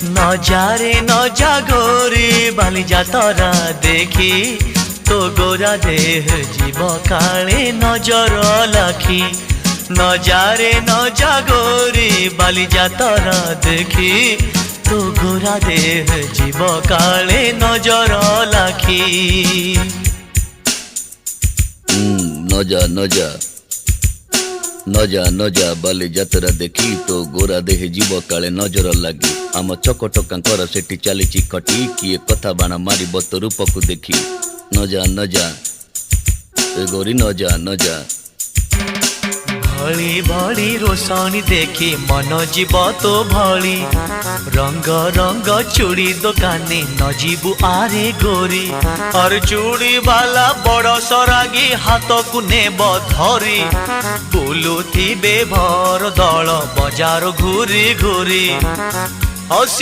नजारे नजा गोरी बाली जातरा देखी तो गोरा देह जीव काले नजर लाखी। नजारे नजा गोरी बाली जातरा देखी तो गोरा देह जीव काले नजर लाखी। नजा नजा नजा नजा बाली जातरा देखी तो गोरा देह जीव काले नजर लगी। आम चकटकांकर सेठी चली खटी किए कथा बाण मार तो रूपक देखी। नजा नजा ए गोरी नजा नजा। भली भली रोशनी देखी मन जीव तो भली रंग रंग चूड़ी दुकानी न जीवु आरे गोरी। और चूड़ी वाला बड़ सरागी हाथ को नेब धरी बुलुथिबे भर दल बजार घूरी घूरी।